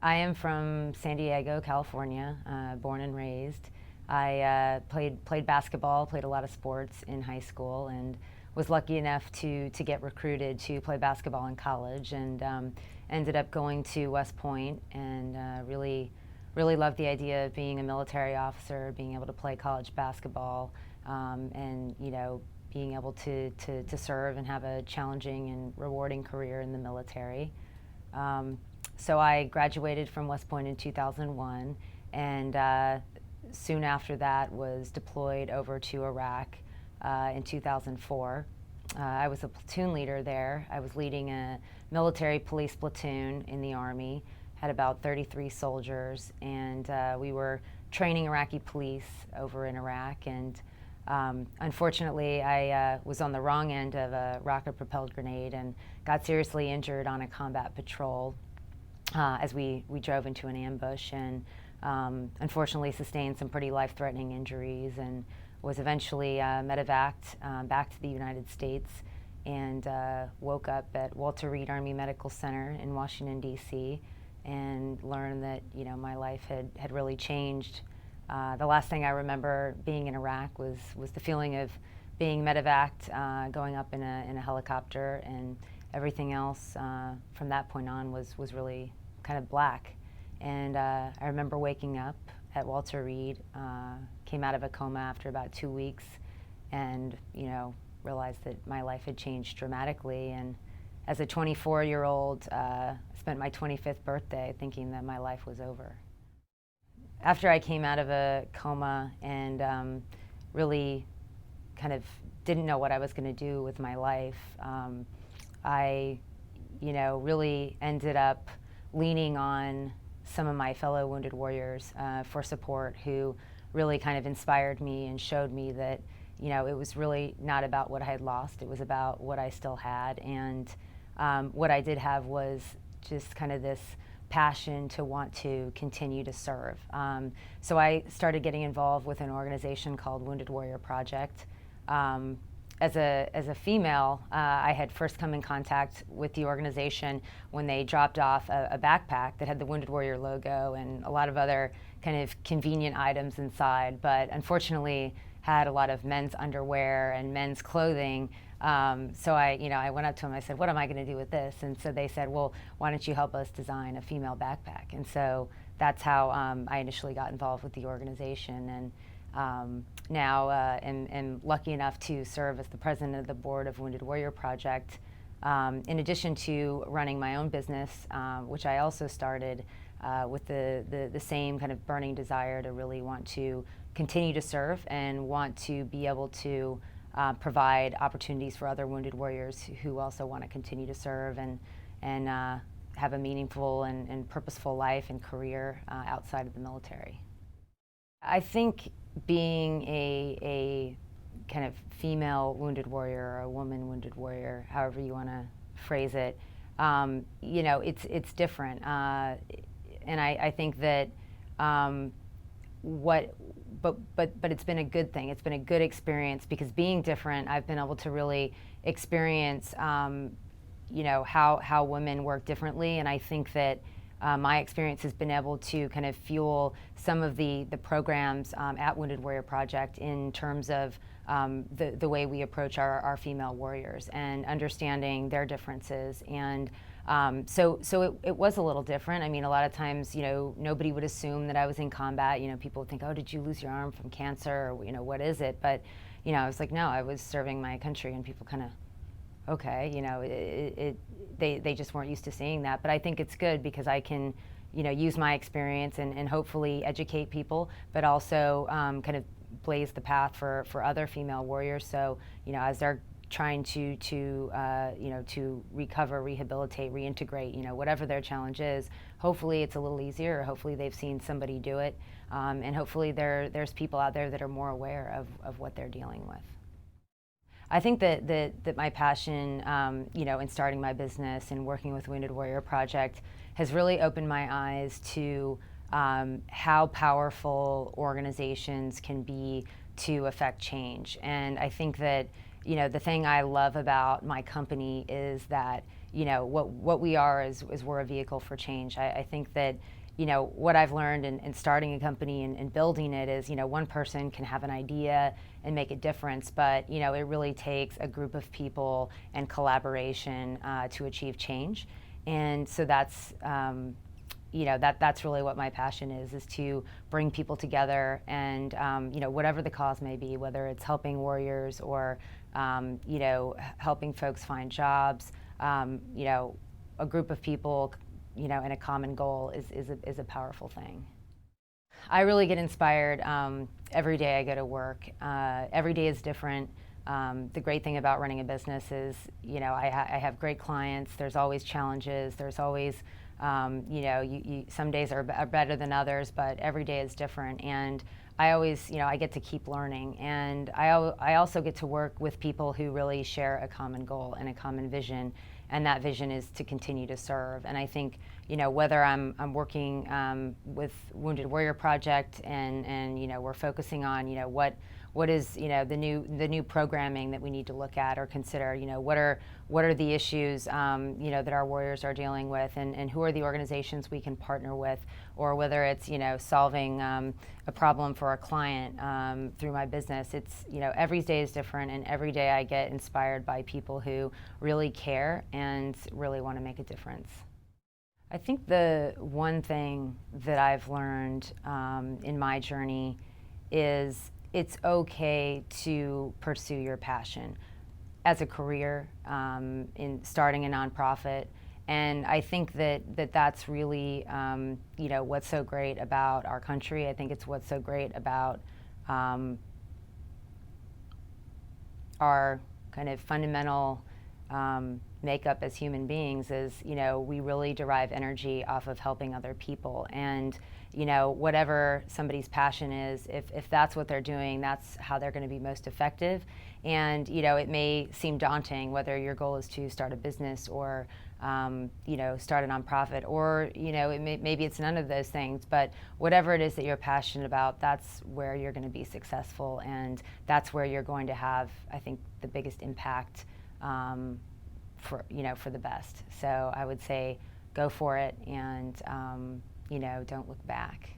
I am from San Diego, California, born and raised. I played basketball, played a lot of sports in high school, and was lucky enough to get recruited to play basketball in college, and ended up going to West Point, and really loved the idea of being a military officer, being able to play college basketball, and being able to serve and have a challenging and rewarding career in the military. So I graduated from West Point in 2001, and soon after that was deployed over to Iraq in 2004. I was a platoon leader there. I was leading a military police platoon in the Army, had about 33 soldiers, and we were training Iraqi police over in Iraq. And unfortunately, I was on the wrong end of a rocket-propelled grenade and got seriously injured on a combat patrol as we drove into an ambush, and unfortunately sustained some pretty life-threatening injuries, and was eventually medevaced back to the United States, and woke up at Walter Reed Army Medical Center in Washington, D.C., and learned that my life had really changed. The last thing I remember being in Iraq was the feeling of being medevaced, going up in a helicopter, and everything else from that point on was really kind of black. And I remember waking up at Walter Reed, came out of a coma after about 2 weeks, and realized that my life had changed dramatically. And as a 24-year-old, spent my 25th birthday thinking that my life was over. After I came out of a coma and really kind of didn't know what I was going to do with my life, I really ended up leaning on some of my fellow wounded warriors for support, who really kind of inspired me and showed me that it was really not about what I had lost, it was about what I still had. And what I did have was just kind of this passion to want to continue to serve. So I started getting involved with an organization called Wounded Warrior Project. As a female, I had first come in contact with the organization when they dropped off a backpack that had the Wounded Warrior logo and a lot of other kind of convenient items inside, but unfortunately had a lot of men's underwear and men's clothing. So I went up to them, I said, what am I going to do with this? And so they said, well, why don't you help us design a female backpack? And so that's how I initially got involved with the organization. And now am lucky enough to serve as the president of the board of Wounded Warrior Project, in addition to running my own business, which I also started with the same kind of burning desire to really want to continue to serve and want to be able to provide opportunities for other wounded warriors who also want to continue to serve and have a meaningful and purposeful life and career outside of the military. I think being a kind of female wounded warrior or a woman wounded warrior, however you want to phrase it, it's different. And I think that but it's been a good thing. It's been a good experience because being different, I've been able to really experience how women work differently, and I think that my experience has been able to kind of fuel some of the programs at Wounded Warrior Project in terms of the way we approach our female warriors and understanding their differences. And so it was a little different. I mean, a lot of times, nobody would assume that I was in combat. People would think, oh, did you lose your arm from cancer? Or, what is it? But, I was like, no, I was serving my country. And people kind of, okay, they just weren't used to seeing that. But I think it's good because I can, use my experience and hopefully educate people, but also kind of blaze the path for other female warriors. So, as they're trying to recover, rehabilitate, reintegrate, whatever their challenge is, hopefully it's a little easier, or hopefully they've seen somebody do it, and hopefully there's people out there that are more aware of what they're dealing with. I think that my passion, in starting my business and working with Wounded Warrior Project has really opened my eyes to how powerful organizations can be to affect change. And I think that, the thing I love about my company is that, what we are is we're a vehicle for change. I think that what I've learned in starting a company and building it is, one person can have an idea and make a difference, but it really takes a group of people and collaboration to achieve change. And so that's that's really what my passion is to bring people together and whatever the cause may be, whether it's helping warriors or helping folks find jobs, a group of people and a common goal is a powerful thing. I really get inspired every day I go to work. Every day is different. The great thing about running a business is, I have great clients. There's always challenges. There's always, some days are better than others, but every day is different. And I always, I get to keep learning. And I also get to work with people who really share a common goal and a common vision. And that vision is to continue to serve. And I think, whether I'm working with Wounded Warrior Project and we're focusing on, what is the new programming that we need to look at or consider, what are the issues that our warriors are dealing with, and who are the organizations we can partner with, or whether it's solving a problem for a client through my business. It's every day is different, and every day I get inspired by people who really care and really want to make a difference. I think the one thing that I've learned in my journey is it's okay to pursue your passion as a career in starting a nonprofit. And I think that's really what's so great about our country. I think it's what's so great about our kind of fundamental makeup as human beings is, we really derive energy off of helping other people. And whatever somebody's passion is, if that's what they're doing, that's how they're going to be most effective. And it may seem daunting whether your goal is to start a business or start a nonprofit, or maybe it's none of those things. But whatever it is that you're passionate about, that's where you're going to be successful, and that's where you're going to have, I think, the biggest impact for the best. So I would say go for it, and don't look back.